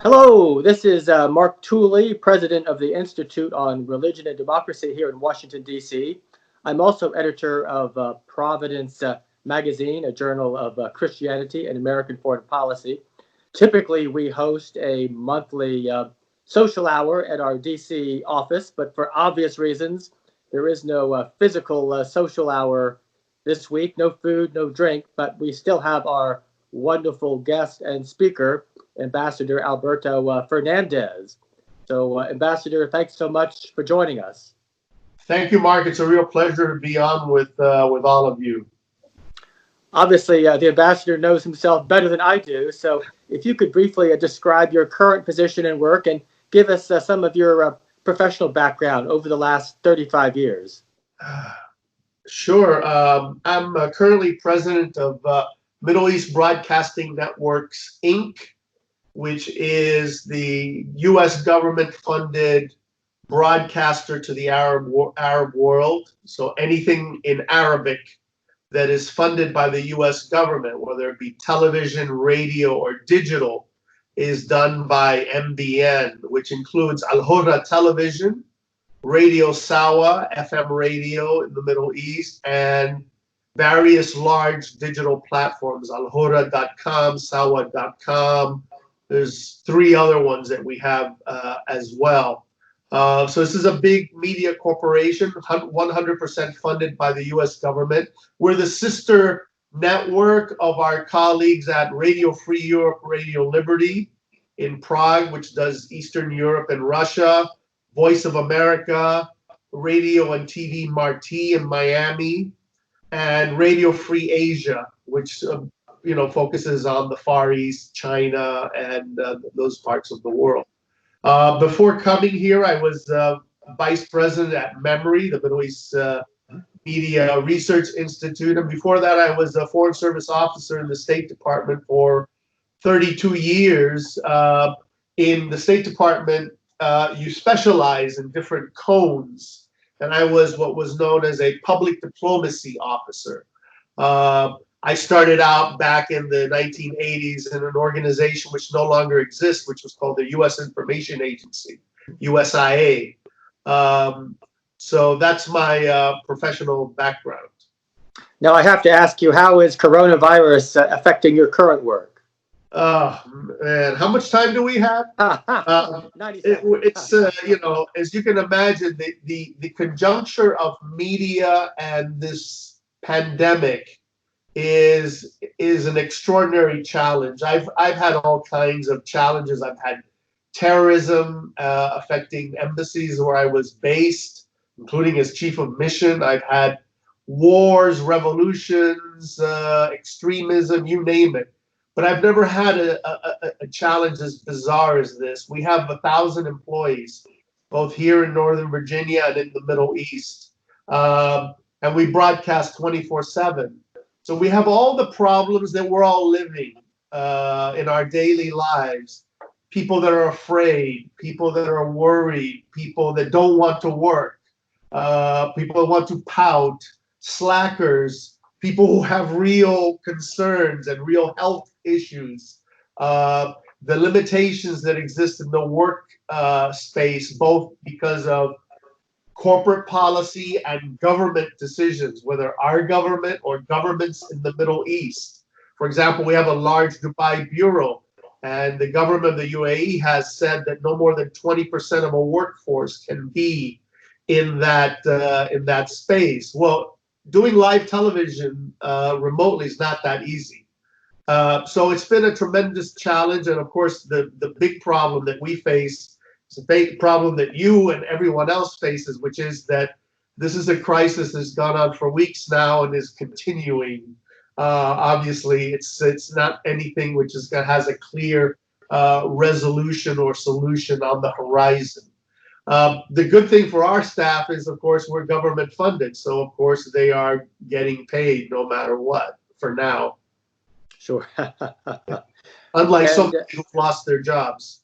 Hello, this is Mark Tooley, president of the Institute on Religion and Democracy here in Washington, D.C. I'm also editor of Providence magazine, a journal of Christianity and American foreign policy. Typically, we host a monthly social hour at our D.C. office, but for obvious reasons, there is no physical social hour this week. No food, no drink, but we still have our wonderful guest and speaker, Ambassador Alberto Fernandez. So, Ambassador, thanks so much for joining us. Thank you, Mark. It's a real pleasure to be on with all of you. Obviously, the ambassador knows himself better than I do. So, if you could briefly describe your current position and work and give us some of your professional background over the last 35 years. Sure. I'm currently president of Middle East Broadcasting Networks, Inc., which is the U.S. government-funded broadcaster to the Arab world. So anything in Arabic that is funded by the U.S. government, whether it be television, radio, or digital, is done by MBN, which includes Alhurra television, Radio Sawa, FM radio in the Middle East, and various large digital platforms, alhurra.com, sawa.com. There's 3 other ones that we have as well. So this is a big media corporation, 100% funded by the U.S. government. We're the sister network of our colleagues at Radio Free Europe, Radio Liberty in Prague, which does Eastern Europe and Russia, Voice of America, Radio and TV Marti in Miami, and Radio Free Asia, which focuses on the Far East, China, and those parts of the world. Before coming here, I was vice president at MEMORY, the Middle East Media Research Institute, and before that, I was a Foreign Service officer in the State Department for 32 years. In the State Department, you specialize in different cones, and I was what was known as a public diplomacy officer. I started out back in the 1980s in an organization which no longer exists, which was called the U.S. Information Agency, USIA. So that's my professional background. Now, I have to ask you, how is coronavirus affecting your current work? Man, how much time do we have? 90 seconds. It's as you can imagine, the conjuncture of media and this pandemic is an extraordinary challenge. I've had all kinds of challenges. I've had terrorism affecting embassies where I was based, including as chief of mission. I've had wars, revolutions, extremism, you name it. But I've never had a challenge as bizarre as this. We have 1,000 employees, both here in Northern Virginia and in the Middle East. And we broadcast 24/7. So we have all the problems that we're all living in our daily lives. People that are afraid, people that are worried, people that don't want to work, people that want to pout, slackers, people who have real concerns and real health issues, the limitations that exist in the work space, both because of corporate policy and government decisions, whether our government or governments in the Middle East. For example, we have a large Dubai bureau, and the government of the UAE has said that no more than 20% of a workforce can be in that space. Well, doing live television remotely is not that easy. So it's been a tremendous challenge, and of course, the big problem that we face, it's a big problem that you and everyone else faces, which is that this is a crisis that's gone on for weeks now and is continuing. Obviously, it's not anything which has a clear resolution or solution on the horizon. The good thing for our staff is, of course, we're government funded, so of course they are getting paid no matter what for now. Sure. Unlike some people who've lost their jobs.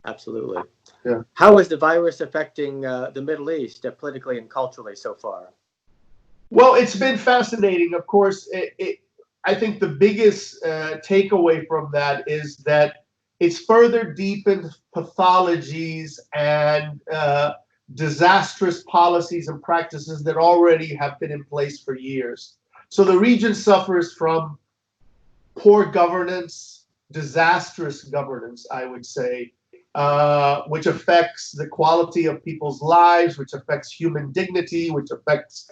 Absolutely. Yeah. How is the virus affecting the Middle East politically and culturally so far? Well, it's been fascinating. Of course, I think the biggest takeaway from that is that it's further deepened pathologies and disastrous policies and practices that already have been in place for years. So the region suffers from poor governance, disastrous governance, I would say, which affects the quality of people's lives, which affects human dignity, which affects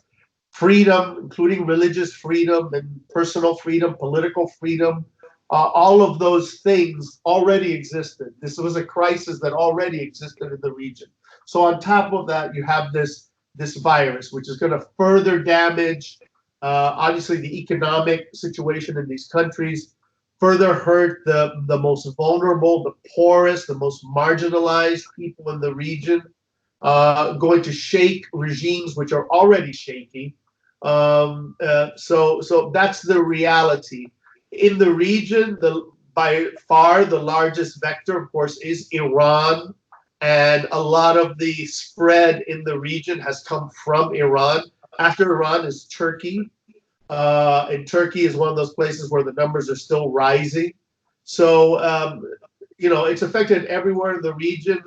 freedom, including religious freedom and personal freedom, political freedom. All of those things already existed. This was a crisis that already existed in the region. So on top of that, you have this virus, which is going to further damage, obviously, the economic situation in these countries, further hurt the most vulnerable, the poorest, the most marginalized people in the region, going to shake regimes which are already shaky. So that's the reality. In the region, by far the largest vector, of course, is Iran. And a lot of the spread in the region has come from Iran. After Iran is Turkey. And Turkey is one of those places where the numbers are still rising. So, it's affected everywhere in the region.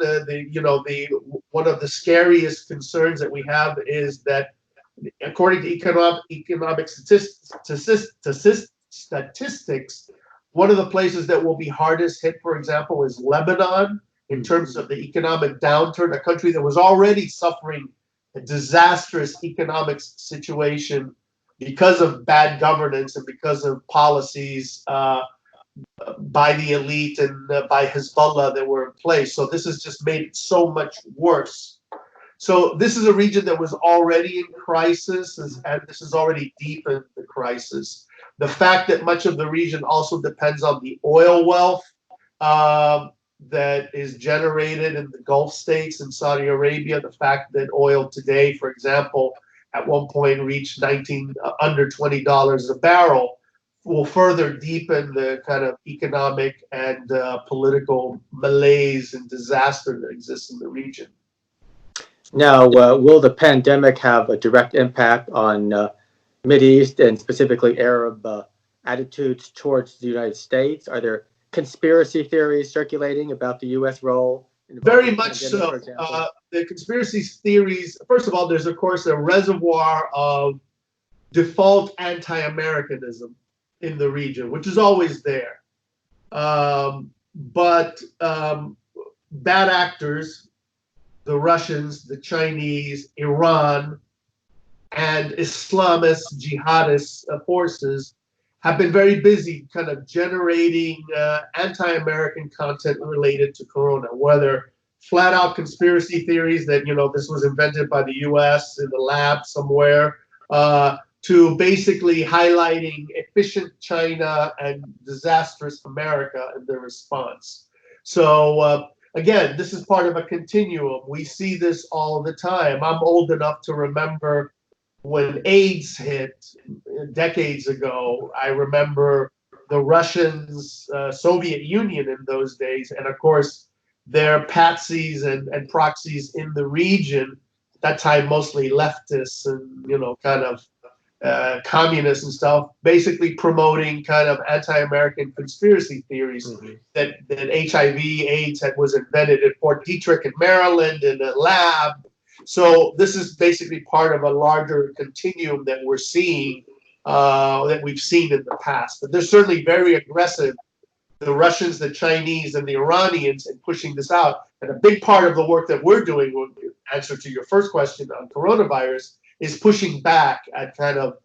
One of the scariest concerns that we have is that, according to economic statistics, one of the places that will be hardest hit, for example, is Lebanon in terms of the economic downturn, a country that was already suffering a disastrous economic situation because of bad governance and because of policies by the elite and by Hezbollah that were in place. So this has just made it so much worse. So this is a region that was already in crisis, and this is already deep in the crisis. The fact that much of the region also depends on the oil wealth that is generated in the Gulf states and Saudi Arabia, the fact that oil today, for example, at one point reached under $20 a barrel, will further deepen the kind of economic and political malaise and disaster that exists in the region. Now, will the pandemic have a direct impact on Mideast and specifically Arab attitudes towards the United States? Are there conspiracy theories circulating about the U.S. role? Very much so. The conspiracy theories, first of all, there's, of course, a reservoir of default anti-Americanism in the region, which is always there. But bad actors, the Russians, the Chinese, Iran, and Islamist jihadist forces have been very busy kind of generating anti-American content related to Corona, whether flat out conspiracy theories that, this was invented by the US in the lab somewhere, to basically highlighting efficient China and disastrous America in their response. So again, this is part of a continuum. We see this all the time. I'm old enough to remember when AIDS hit decades ago. I remember the Russians, Soviet Union in those days, and of course, their patsies and proxies in the region, at that time mostly leftists and, kind of communists and stuff, basically promoting kind of anti-American conspiracy theories that HIV/AIDS was invented at Fort Detrick in Maryland in a lab. So this is basically part of a larger continuum that we're seeing, that we've seen in the past. But they're certainly very aggressive, the Russians, the Chinese, and the Iranians, in pushing this out. And a big part of the work that we're doing, in answer to your first question on coronavirus, is pushing back at kind of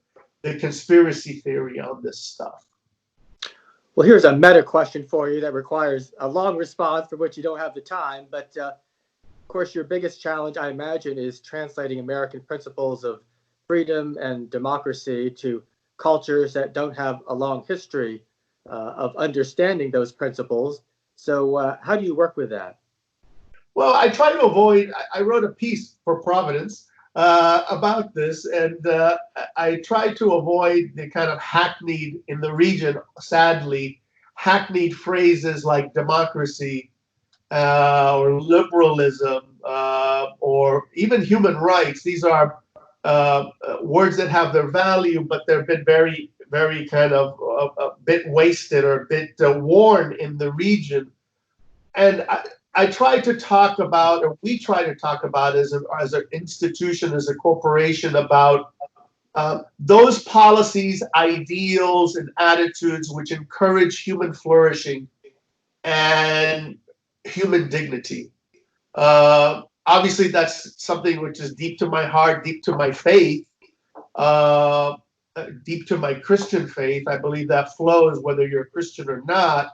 the conspiracy theory on this stuff. Well, here's a meta question for you that requires a long response for which you don't have the time. But of course, your biggest challenge, I imagine, is translating American principles of freedom and democracy to cultures that don't have a long history of understanding those principles. So how do you work with that? Well, I try to avoid, I wrote a piece for Providence about this, and I try to avoid the kind of hackneyed, in the region, sadly, hackneyed phrases like democracy or liberalism or even human rights. These are words that have their value, but they've been very kind of a bit wasted or a bit worn in the region and I try to talk about, or we try to talk about as an institution, as a corporation, about those policies, ideals, and attitudes which encourage human flourishing and human dignity. Obviously, that's something which is deep to my heart, deep to my faith, uh, deep to my Christian faith. I believe that flows whether you're a Christian or not.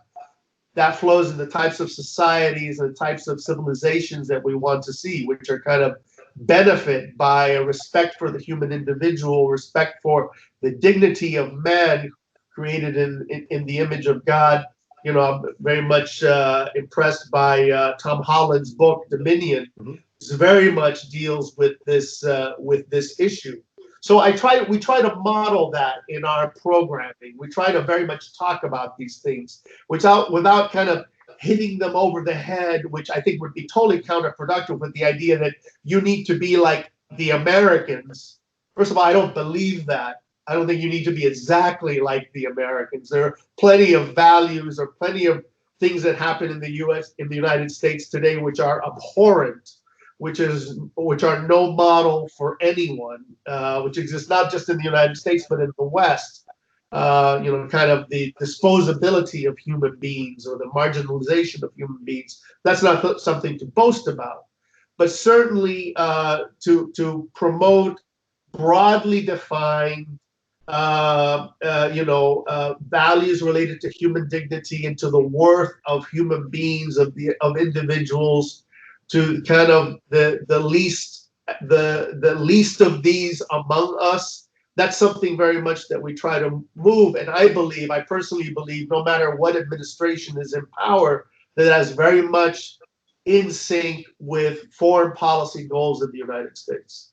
That flows in the types of societies and types of civilizations that we want to see, which are kind of benefit by a respect for the human individual, respect for the dignity of man created in the image of God. You know, I'm very much impressed by Tom Holland's book Dominion. It very much deals with this issue. So we try to model that in our programming. We try to very much talk about these things without kind of hitting them over the head, which I think would be totally counterproductive with the idea that you need to be like the Americans. First of all, I don't believe that. I don't think you need to be exactly like the Americans. There are plenty of values or plenty of things that happen in the United States today, which are abhorrent, which are no model for anyone, which exists not just in the United States but in the West. Kind of the disposability of human beings or the marginalization of human beings. That's not something to boast about, but certainly to promote broadly defined values related to human dignity and to the worth of human beings, of individuals, to kind of the least of these among us. That's something very much that we try to move. And I personally believe, no matter what administration is in power, that's very much in sync with foreign policy goals of the United States.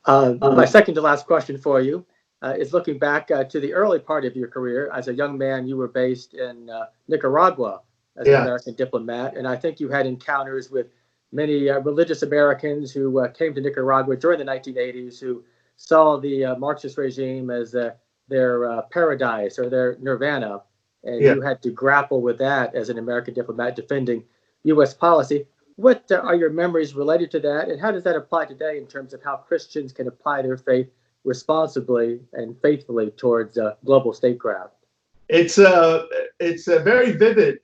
My second to last question for you is looking back to the early part of your career. As a young man, you were based in Nicaragua as an American diplomat, and I think you had encounters with many religious Americans who came to Nicaragua during the 1980s, who saw the Marxist regime as their paradise or their nirvana, and you had to grapple with that as an American diplomat defending U.S. policy. What are your memories related to that, and how does that apply today in terms of how Christians can apply their faith responsibly and faithfully towards global statecraft? It's very vivid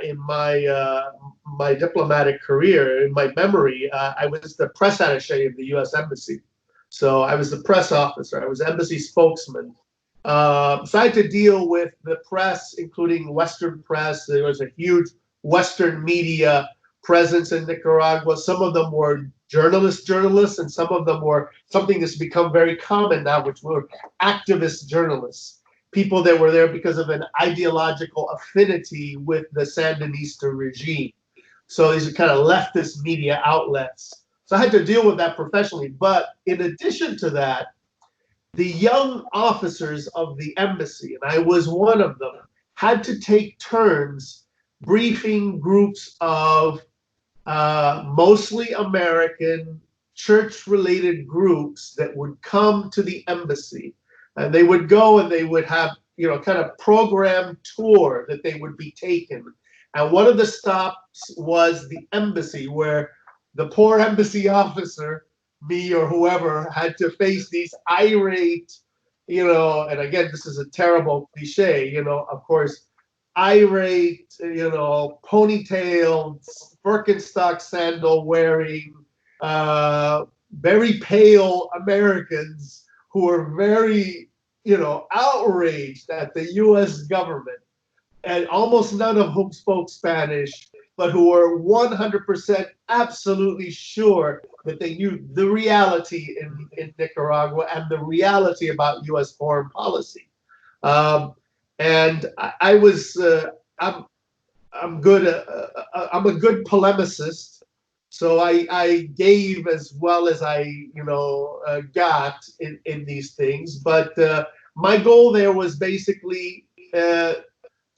in my diplomatic career. In my memory, I was the press attaché of the U.S. Embassy, so I was the press officer. I was embassy spokesman. So I had to deal with the press, including Western press. There was a huge Western media presence in Nicaragua. Some of them were journalists, and some of them were something that's become very common now, which were activist journalists, people that were there because of an ideological affinity with the Sandinista regime. So these are kind of leftist media outlets. So I had to deal with that professionally. But in addition to that, the young officers of the embassy, and I was one of them, had to take turns briefing groups of mostly American church-related groups that would come to the embassy, and they would go and they would have kind of programmed tour that they would be taken. And one of the stops was the embassy, where the poor embassy officer, me or whoever, had to face these irate, and again, this is a terrible cliche, of course, irate, ponytailed, Birkenstock sandal wearing, very pale Americans who were very, outraged at the U.S. government, and almost none of whom spoke Spanish, but who were 100% absolutely sure that they knew the reality in Nicaragua and the reality about U.S. foreign policy. And I was, I'm good. I'm a good polemicist, so I gave as well as I got in these things. But my goal there was basically to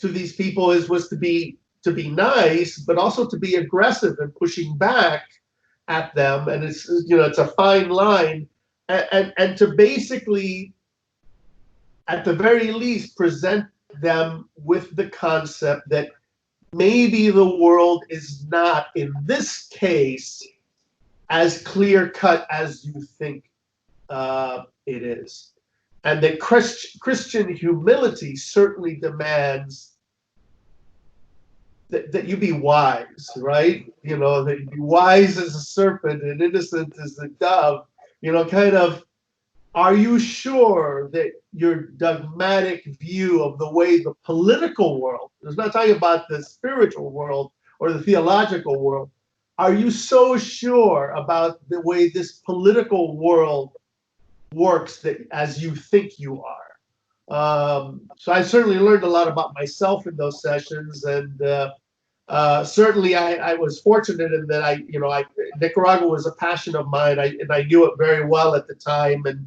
these people was to be nice, but also to be aggressive and pushing back at them. And it's a fine line, and to basically, at the very least, present them with the concept that maybe the world is not, in this case, as clear cut as you think it is. And that Christian humility certainly demands that you be wise, right? You know, that you be wise as a serpent and innocent as the dove. You know, kind of, are you sure that your dogmatic view of the way the political world, it's not talking about the spiritual world or the theological world, are you so sure about the way this political world works that as you think you are? So I certainly learned a lot about myself in those sessions, and certainly I was fortunate in that Nicaragua was a passion of mine, and I knew it very well at the time, and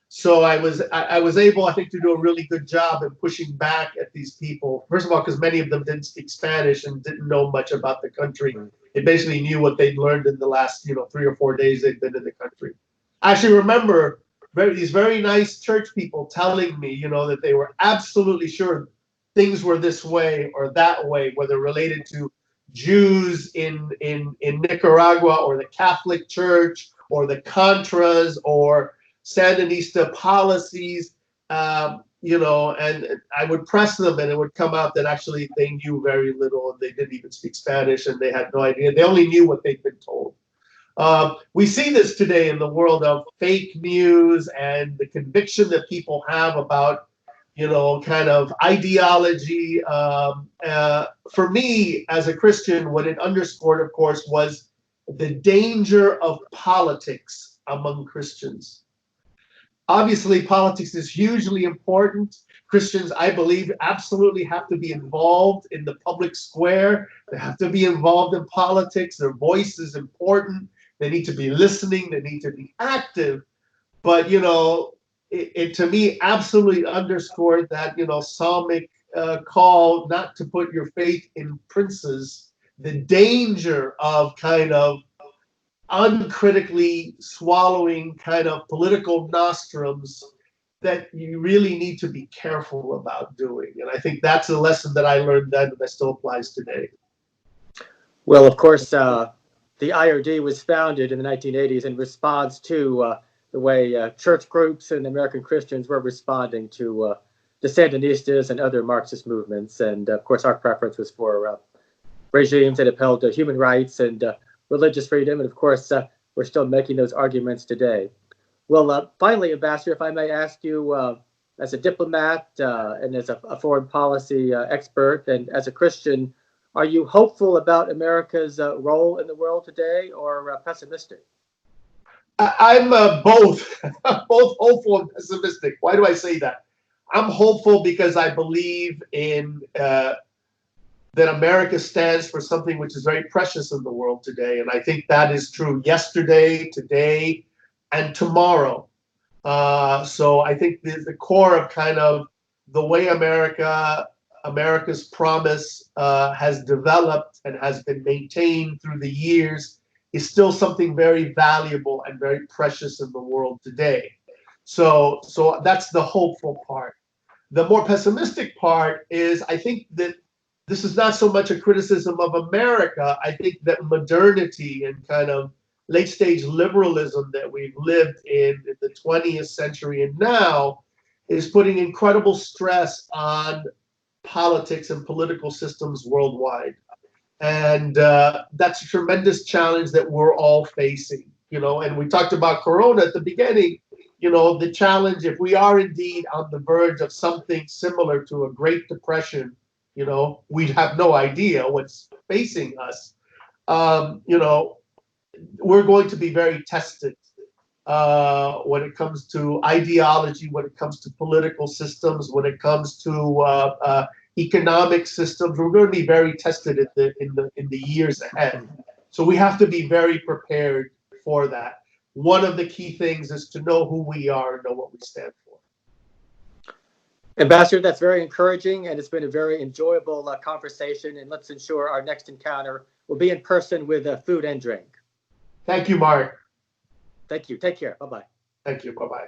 so I was able, I think, to do a really good job in pushing back at these people. First of all, because many of them didn't speak Spanish and didn't know much about the country. They basically knew what they'd learned in the last 3 or 4 days they'd been in the country. I actually remember these very nice church people telling me, that they were absolutely sure things were this way or that way, whether related to Jews in Nicaragua or the Catholic Church or the Contras or Sandinista policies, and I would press them, and it would come out that actually they knew very little, and they didn't even speak Spanish, and they had no idea. They only knew what they'd been told. We see this today in the world of fake news and the conviction that people have about, kind of ideology. For me, as a Christian, what it underscored, of course, was the danger of politics among Christians. Obviously, politics is hugely important. Christians, I believe, absolutely have to be involved in the public square. They have to be involved in politics. Their voice is important. They need to be listening. They need to be active. But, it to me absolutely underscored that, psalmic call not to put your faith in princes, the danger of kind of uncritically swallowing kind of political nostrums that you really need to be careful about doing. And I think that's a lesson that I learned then that still applies today. Well, of course, the IRD was founded in the 1980s in response to the way church groups and American Christians were responding to the Sandinistas and other Marxist movements. And of course, our preference was for regimes that upheld human rights and religious freedom. And of course, we're still making those arguments today. Well, finally, Ambassador, if I may ask you, as a diplomat and as a foreign policy expert and as a Christian, are you hopeful about America's role in the world today, or pessimistic? I'm both, both hopeful and pessimistic. Why do I say that? I'm hopeful because I believe in that America stands for something which is very precious in the world today, and I think that is true yesterday, today, and tomorrow. So I think the core of kind of the way America's promise has developed and has been maintained through the years is still something very valuable and very precious in the world today. So that's the hopeful part. The more pessimistic part is, I think that this is not so much a criticism of America. I think that modernity and kind of late stage liberalism that we've lived in the 20th century and now is putting incredible stress on politics and political systems worldwide. And that's a tremendous challenge that we're all facing, and we talked about Corona at the beginning, the challenge, if we are indeed on the verge of something similar to a Great Depression, we'd have no idea what's facing us. We're going to be very tested when it comes to ideology, when it comes to political systems, when it comes to economic systems. We're going to be very tested in the years ahead. So we have to be very prepared for that. One of the key things is to know who we are and know what we stand for. Ambassador, that's very encouraging, and it's been a very enjoyable conversation. And let's ensure our next encounter will be in person with food and drink. Thank you, Mark. Thank you. Take care. Bye-bye. Thank you. Bye-bye.